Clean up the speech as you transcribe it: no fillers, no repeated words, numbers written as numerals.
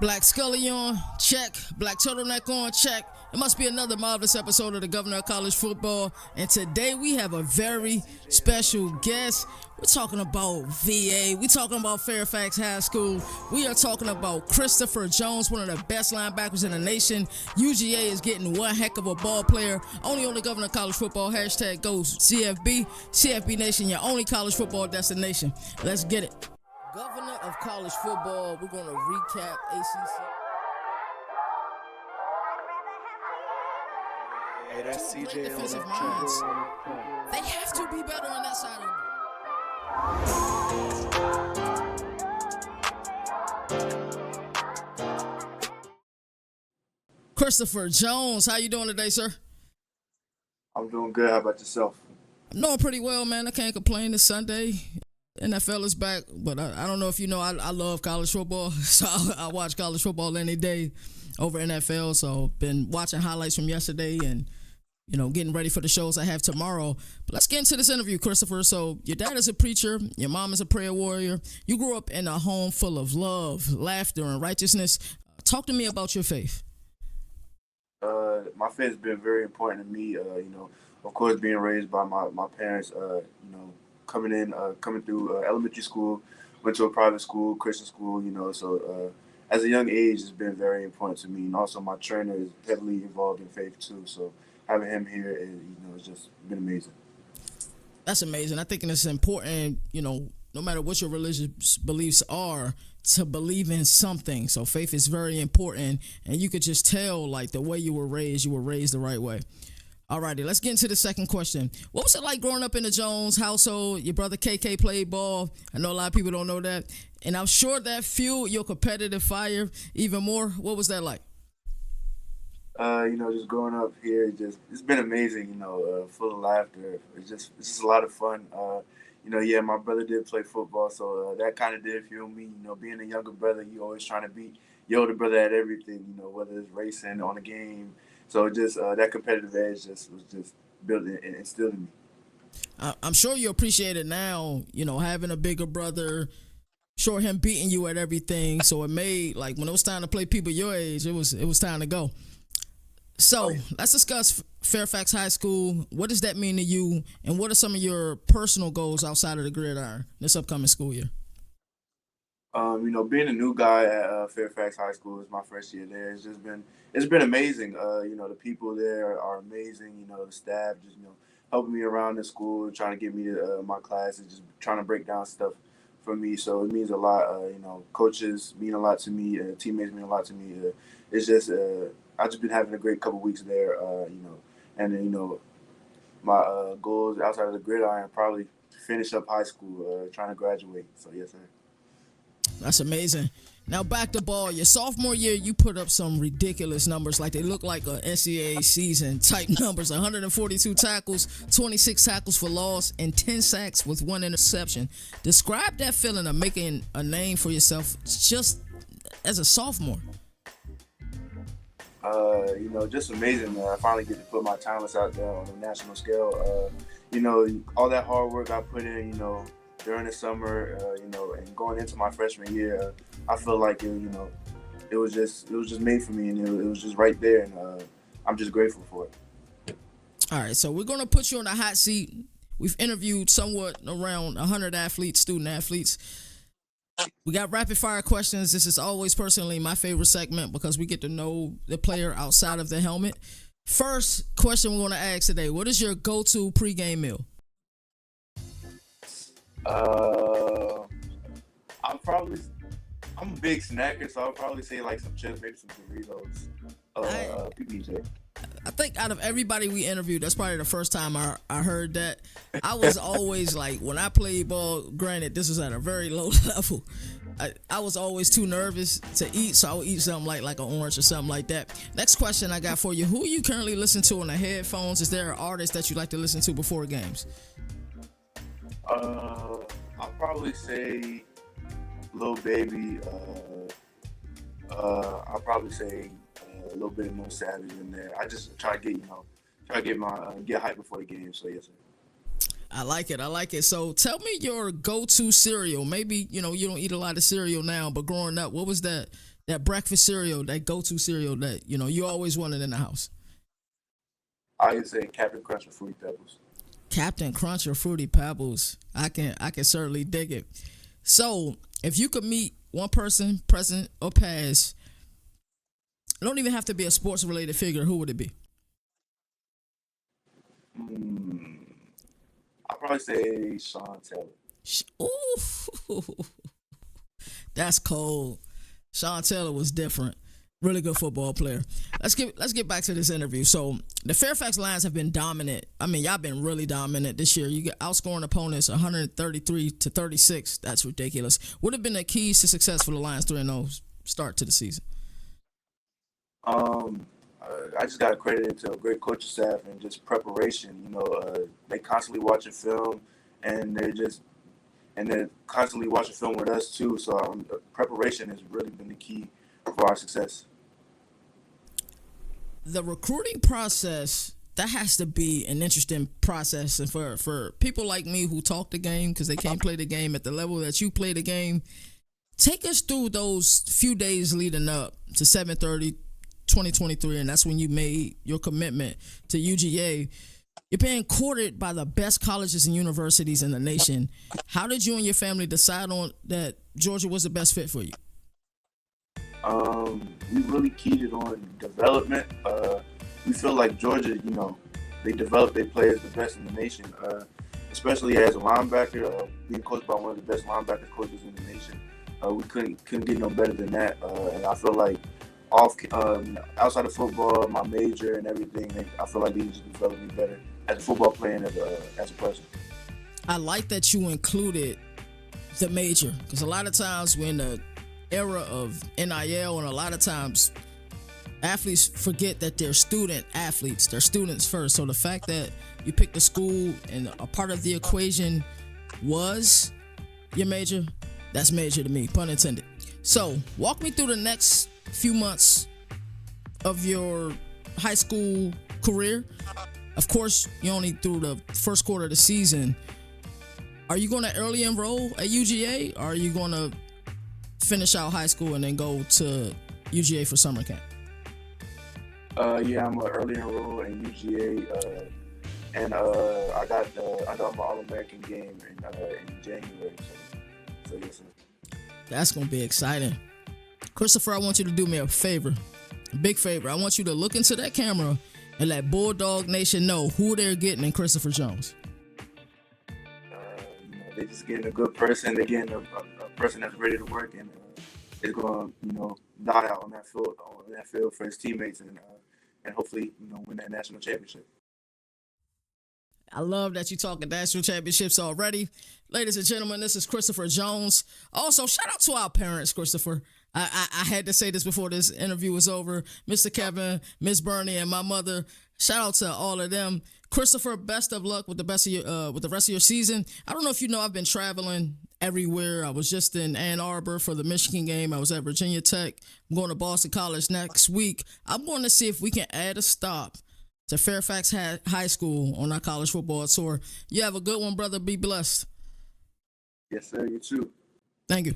Black Scully on, check. Black turtleneck on, check. It must be another marvelous episode of the Governor of College Football. And today we have a very special guest. We're talking about VA. We're talking about Fairfax High School. We are talking about Kristopher Jones, one of the best linebackers in the nation. UGA is getting one heck of a ball player. Only on the Governor of College Football. Hashtag goes CFB. CFB Nation, your only college football destination. Let's get it. Governor of College Football, we're going to recap ACC. Hey, that's Two CJ great on defensive that minds. track. They have to be better on that side of the Kristopher Jones, how you doing today, sir? I'm doing good. How about yourself? I'm doing pretty well, man. I can't complain. It's Sunday. NFL is back, but I don't know if you know, I love college football, so I watch college football any day over NFL, so been watching highlights from yesterday and, you know, getting ready for the shows I have tomorrow. But let's get into this interview, Kristopher. So your dad is a preacher, your mom is a prayer warrior. You grew up in a home full of love, laughter, and righteousness. Talk to me about your faith. My faith has been very important to me. Of course, being raised by my parents, coming through elementary school, went to a private school, Christian school, so as a young age, it's been very important to me. And also my trainer is heavily involved in faith too. So having him here is, it's just been amazing. That's amazing. I think it's important, no matter what your religious beliefs are, to believe in something. So faith is very important, and you could just tell, like, the way you were raised the right way. Alrighty, let's get into the second question. What was it like growing up in the Jones household? Your brother KK played ball. I know a lot of people don't know that, and I'm sure that fueled your competitive fire even more. What was that like? Just growing up here, it's been amazing. Full of laughter. It's just a lot of fun. My brother did play football, so that kind of did fuel me. Being a younger brother, you always trying to beat your older brother at everything. Whether it's racing on a game. So just that competitive edge was just built and instilled in me. I'm sure you appreciate it now. Having a bigger brother. Sure, him beating you at everything. So it made, like, when it was time to play people your age, it was time to go. So let's discuss Fairfax High School. What does that mean to you, and what are some of your personal goals outside of the gridiron this upcoming school year? Being a new guy at Fairfax High School is my first year there. It's been amazing. The people there are amazing. The staff just helping me around the school, trying to get me to my classes, just trying to break down stuff for me. So it means a lot. Coaches mean a lot to me. Teammates mean a lot to me. It's just I've just been having a great couple weeks there. And then my goals outside of the gridiron probably finish up high school, trying to graduate. So yes, sir. That's amazing. Now back to ball. Your sophomore year, you put up some ridiculous numbers. Like, they look like an NCAA season type numbers. 142 tackles, 26 tackles for loss, and 10 sacks with 1 interception. Describe that feeling of making a name for yourself just as a sophomore. Just amazing, man. I finally get to put my talents out there on a national scale. All that hard work I put in, during the summer, and going into my freshman year, I feel like it was just made for me, and it was just right there, and I'm just grateful for it. All right, so we're gonna put you on the hot seat. We've interviewed somewhat around 100 athletes, student athletes. We got rapid fire questions. This is always personally my favorite segment because we get to know the player outside of the helmet. First question we're gonna ask today: what is your go-to pregame meal? I'm a big snacker, so I'll probably say like some chips, maybe some Doritos, PBJ. I think out of everybody we interviewed, that's probably the first time I heard that. I was always like, when I played ball, granted, this was at a very low level, I was always too nervous to eat, so I would eat something like an orange or something like that. Next question I got for you: who are you currently listening to on the headphones? Is there an artist that you like to listen to before games? I'll probably say Lil Baby. I'll probably say a little bit more Savage in there. I just try to get hype before the game. So yes, sir. I like it. So tell me your go-to cereal. Maybe, you don't eat a lot of cereal now, but growing up, what was that That breakfast cereal, that go-to cereal that you always wanted in the house. I would say Captain Crunch or Fruity Pebbles. Captain Crunch or Fruity Pebbles. I can certainly dig it. So, if you could meet one person, present or past, it don't even have to be a sports related figure, who would it be? I'd probably say Sean Taylor. Ooh, that's cold. Sean Taylor was different. Really good football player. Let's get back to this interview. So the Fairfax Lions have been dominant. I mean, y'all been really dominant this year. You get outscoring opponents 133-36. That's ridiculous. What have been the keys to success for the Lions 3-0 start to the season? I just got to credit it to a great coaching staff and just preparation. They constantly watching film, and they're constantly watching film with us too. So preparation has really been the key for our success. The recruiting process, that has to be an interesting process, and for people like me who talk the game because they can't play the game at the level that you play the game. Take us through those few days leading up to 7/30/2023, and that's when you made your commitment to UGA. You're being courted by the best colleges and universities in the nation. How did you and your family decide on that Georgia was the best fit for you? We really keyed it on development. We feel like Georgia, they develop their players the best in the nation, especially as a linebacker, being coached by one of the best linebacker coaches in the nation. We couldn't get no better than that. And I feel like outside of football, my major and everything, I feel like they just developed me better as a football player and as a person. I like that you included the major, because a lot of times we're in the era of NIL, and a lot of times athletes forget that they're student athletes. They're students first. So the fact that you picked a school and a part of the equation was your major, that's major to me, pun intended. So walk me through the next few months of your high school career. Of course, you're only through the first quarter of the season. Are you going to early enroll at UGA, or are you going to finish out high school and then go to UGA for summer camp? Yeah, I'm an early enroll in UGA, and I got my All-American game in January. So yes, sir. That's going to be exciting. Kristopher, I want you to do me a favor, a big favor. I want you to look into that camera and let Bulldog Nation know who they're getting in Kristopher Jones. They're just getting a good person. They're getting a person that's ready to work, and is going to, die out on that field for his teammates, and hopefully, win that national championship. I love that you're talking national championships already. Ladies and gentlemen, this is Kristopher Jones. Also, shout out to our parents, Kristopher. I had to say this before this interview was over. Mr. Kevin, Miss Bernie, and my mother. Shout out to all of them. Kristopher, best of luck with the rest of your season. I don't know if you know, I've been traveling everywhere. I was just in Ann Arbor for the Michigan game. I was at Virginia Tech. I'm going to Boston College next week. I'm going to see if we can add a stop to Fairfax High School on our college football tour. You have a good one, brother. Be blessed. Yes, sir. You too. Thank you.